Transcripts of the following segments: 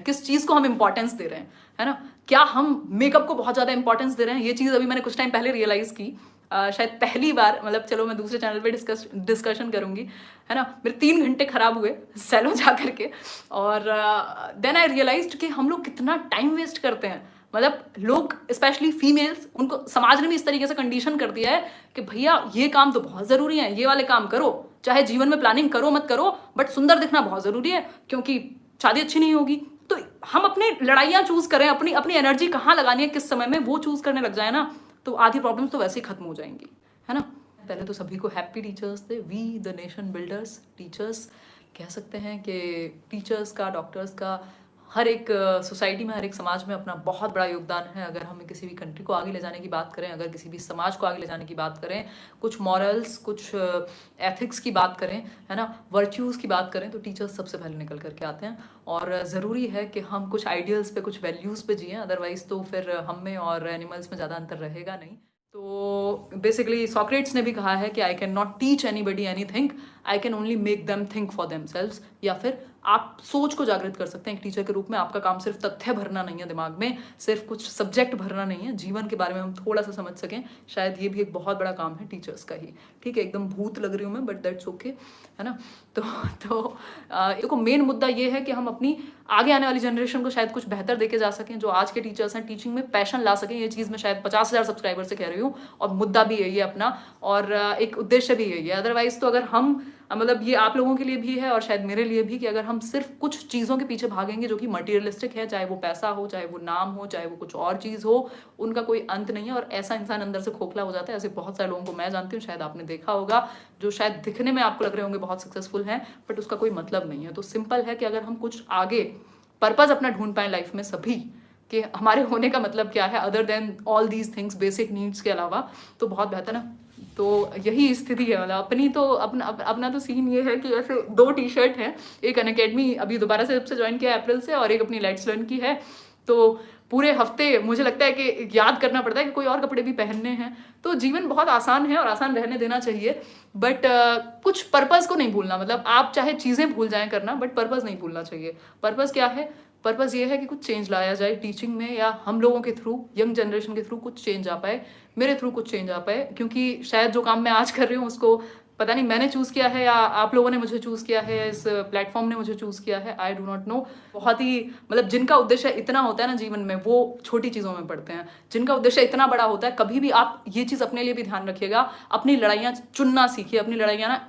किस चीज़ को हम इंपॉर्टेंस दे रहे हैं, है ना। क्या हम मेकअप को बहुत ज़्यादा इंपॉर्टेंस दे रहे हैं, ये चीज़ अभी मैंने कुछ टाइम पहले रियलाइज़ की, शायद पहली बार, मतलब चलो मैं दूसरे चैनल पे डिस्कशन करूंगी, है ना। मेरे 3 घंटे खराब हुए सैलो जा करके, और देन आई रियलाइज्ड कि हम लोग कितना टाइम वेस्ट करते हैं। मतलब लोग स्पेशली फीमेल्स, उनको समाज ने भी इस तरीके से कंडीशन कर दिया है कि भैया ये काम तो बहुत ज़रूरी है, ये वाले काम करो, चाहे जीवन में प्लानिंग करो मत करो, बट सुंदर दिखना बहुत ज़रूरी है क्योंकि शादी अच्छी नहीं होगी। तो हम अपने लड़ाइयाँ चूज करें, अपनी अपनी एनर्जी कहाँ लगानी है, किस समय में, वो चूज करने लग जाए ना, तो आधी प्रॉब्लम्स तो वैसे ही खत्म हो जाएंगी, है ना। पहले तो सभी को happy teachers day. We the nation builders, teachers कह सकते हैं कि टीचर्स का, डॉक्टर्स का, हर एक सोसाइटी में, हर एक समाज में अपना बहुत बड़ा योगदान है। अगर हम किसी भी कंट्री को आगे ले जाने की बात करें, अगर किसी भी समाज को आगे ले जाने की बात करें, कुछ मॉरल्स, कुछ एथिक्स की बात करें, है ना, वर्च्यूज़ की बात करें, तो टीचर्स सबसे पहले निकल करके आते हैं। और ज़रूरी है कि हम कुछ आइडियल्स पे, कुछ वैल्यूज़ पे जिएं, अदरवाइज़ तो फिर हम में और एनिमल्स में ज़्यादा अंतर रहेगा नहीं। तो बेसिकली सॉक्रेट्स ने भी कहा है कि I can not teach anybody anything, I can only make them think for themselves. या फिर आप सोच को जागृत कर सकते हैं एक टीचर के रूप में। आपका काम सिर्फ तथ्य भरना नहीं है दिमाग में, सिर्फ कुछ सब्जेक्ट भरना नहीं है, जीवन के बारे में हम थोड़ा सा समझ सकें, शायद ये भी एक बहुत बड़ा काम है टीचर्स का ही। ठीक है, एकदम भूत लग रही हूँ मैं, बट दैट्स ओके, है ना। तो देखो मेन मुद्दा ये है कि हम अपनी आगे आने वाली जनरेशन को शायद कुछ बेहतर देके जा सकें। जो आज के टीचर्स हैं, टीचिंग में पैशन ला सकें। ये चीज़ मैं शायद 50,000 सब्सक्राइबर से कह रही हूँ, और मुद्दा भी यही है अपना, और एक उद्देश्य भी यही है। अदरवाइज तो अगर हम, मतलब ये आप लोगों के लिए भी है और शायद मेरे लिए भी, कि अगर हम सिर्फ कुछ चीज़ों के पीछे भागेंगे जो कि मटीरियलिस्टिक है, चाहे वो पैसा हो, चाहे वो नाम हो, चाहे वो कुछ और चीज़ हो, उनका कोई अंत नहीं है, और ऐसा इंसान अंदर से खोखला हो जाता है। ऐसे बहुत सारे लोगों को मैं जानती हूँ, शायद आपने देखा होगा, जो शायद दिखने में आपको लग रहे होंगे बहुत सक्सेसफुल हैं, बट उसका कोई मतलब नहीं है। तो सिंपल है कि अगर हम कुछ आगे पर्पज़ अपना ढूंढ पाए लाइफ में सभी, कि हमारे होने का मतलब क्या है other than all these things, basic needs के अलावा, तो बहुत बेहतर ना। तो यही स्थिति है। मतलब अपनी तो अपना तो सीन ये है कि ऐसे 2 टी-शर्ट हैं, एक अनअकैडमी अभी दोबारा से ज्वाइन किया अप्रैल से, और एक अपनी लेट्स लर्न की है। तो पूरे हफ्ते मुझे लगता है कि याद करना पड़ता है कि कोई और कपड़े भी पहनने हैं। तो जीवन बहुत आसान है और आसान रहने देना चाहिए, बट कुछ पर्पज़ को नहीं भूलना। मतलब आप चाहे चीज़ें भूल जाएं करना, बट पर्पज़ नहीं भूलना चाहिए। पर्पज़ क्या है? पर्पज़ ये है कि कुछ चेंज लाया जाए टीचिंग में, या हम लोगों के थ्रू, यंग जनरेशन के थ्रू कुछ चेंज आ पाए, मेरे थ्रू कुछ चेंज आ पाए। क्योंकि शायद जो काम मैं आज कर रही हूँ उसको पता नहीं मैंने चूज़ किया है या आप लोगों ने मुझे चूज़ किया है, इस प्लेटफॉर्म ने मुझे चूज़ किया है, आई डू नॉट नो। बहुत ही, मतलब जिनका उद्देश्य इतना होता है ना जीवन में, वो छोटी चीज़ों में पड़ते हैं। जिनका उद्देश्य इतना बड़ा होता है, कभी भी आप ये चीज़ अपने लिए भी ध्यान रखिएगा, अपनी लड़ाइयाँ चुनना सीखिए, अपनी लड़ाइयाँ ना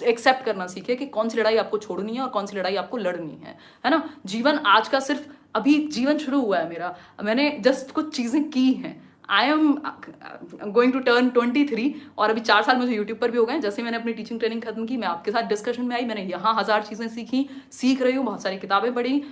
एक्सेप्ट करना सीखिए कि कौन सी लड़ाई आपको छोड़नी है और कौन सी लड़ाई आपको लड़नी है ना। जीवन आज का सिर्फ, अभी जीवन शुरू हुआ है मेरा, मैंने जस्ट कुछ चीज़ें की हैं। I am going to turn 23, और अभी 4 साल मुझे यूट्यूब पर भी हो गए। जैसे मैंने अपनी टीचिंग ट्रेनिंग खत्म की, मैं आपके साथ डिस्कशन में आई, मैंने यहाँ 1000 चीज़ें सीखी, सीख रही हूँ, बहुत सारी किताबें पढ़ी,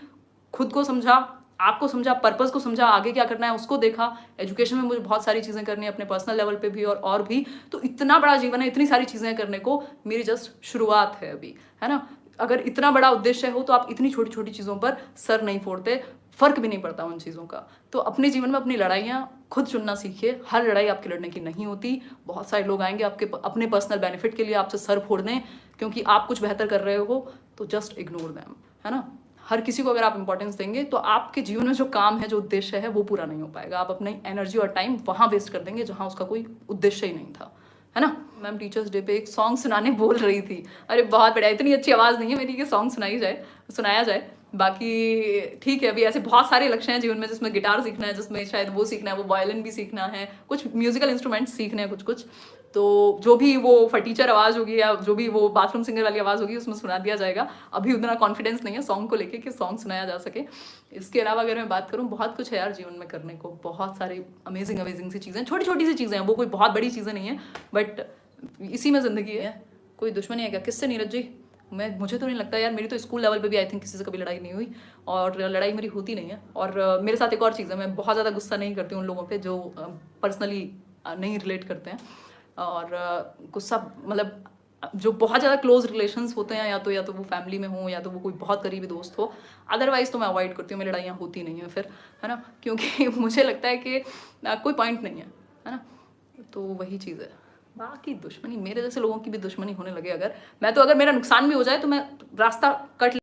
खुद को समझा, आपको समझा, पर्पज़ को समझा, आगे क्या करना है उसको देखा। एजुकेशन में मुझे बहुत सारी चीज़ें करनी है, अपने पर्सनल लेवल पे भी और भी। तो इतना बड़ा जीवन है, इतनी सारी चीज़ें करने को, मेरी जस्ट शुरुआत है अभी, है ना। अगर इतना बड़ा उद्देश्य हो तो आप इतनी छोटी छोटी चीज़ों पर सर नहीं फोड़ते, फर्क भी नहीं पड़ता उन चीज़ों का। तो अपने जीवन में अपनी लड़ाइयाँ खुद चुनना सीखिए। हर लड़ाई आपकी लड़ने की नहीं होती। बहुत सारे लोग आएंगे आपके अपने पर्सनल बेनिफिट के लिए आपसे सर फोड़ने, क्योंकि आप कुछ बेहतर कर रहे हो, तो जस्ट इग्नोर देम, है ना। हर किसी को अगर आप इंपॉर्टेंस देंगे तो आपके जीवन में जो काम है, जो उद्देश्य है, वो पूरा नहीं हो पाएगा। आप अपनी एनर्जी और टाइम वहाँ वेस्ट कर देंगे जहाँ उसका कोई उद्देश्य ही नहीं था, है ना। मैम टीचर्स डे पे एक सॉन्ग सुनाने बोल रही थी। अरे बहुत बढ़िया, इतनी अच्छी आवाज़ नहीं है मेरी कि सॉन्ग सुनाया जाए। बाकी ठीक है, अभी ऐसे बहुत सारे लक्ष्य हैं जीवन में, जिसमें गिटार सीखना है, जिसमें शायद वो सीखना है, वो वायलिन भी सीखना है, कुछ म्यूजिकल इंस्ट्रूमेंट्स सीखने हैं, कुछ कुछ। तो जो भी वो फटीचर आवाज़ होगी या जो भी वो बाथरूम सिंगर वाली आवाज़ होगी, उसमें सुना दिया जाएगा। अभी उतना कॉन्फिडेंस नहीं है सॉन्ग को लेके कि सॉन्ग सुनाया जा सके। इसके अलावा अगर मैं बात करूँ, बहुत कुछ है यार जीवन में करने को, बहुत सारी अमेजिंग सी चीज़ें, छोटी छोटी सी चीज़ें हैं, वो कोई बहुत बड़ी चीज़ें नहीं है, बट इसी में ज़िंदगी है। कोई दुश्मनी है क्या? किससे? नीरज जी, मुझे तो नहीं लगता यार। मेरी तो स्कूल लेवल पे भी आई थिंक किसी से कभी लड़ाई नहीं हुई, और लड़ाई मेरी होती नहीं है। और मेरे साथ एक और चीज़ है, मैं बहुत ज़्यादा गुस्सा नहीं करती हूँ उन लोगों पे जो पर्सनली नहीं रिलेट करते हैं। और गुस्सा, मतलब जो बहुत ज़्यादा क्लोज रिलेशंस होते हैं, या तो वो फैमिली में हो, या तो वो कोई बहुत करीबी दोस्त हो, अदरवाइज़ तो मैं अवॉइड करती हूँ। मेरी लड़ाइयाँ होती नहीं है फिर, है ना, क्योंकि मुझे लगता है कि कोई पॉइंट नहीं है ना। तो वही चीज़ है। बाकी दुश्मनी, मेरे जैसे लोगों की भी दुश्मनी होने लगे, अगर मेरा नुकसान भी हो जाए तो मैं रास्ता कट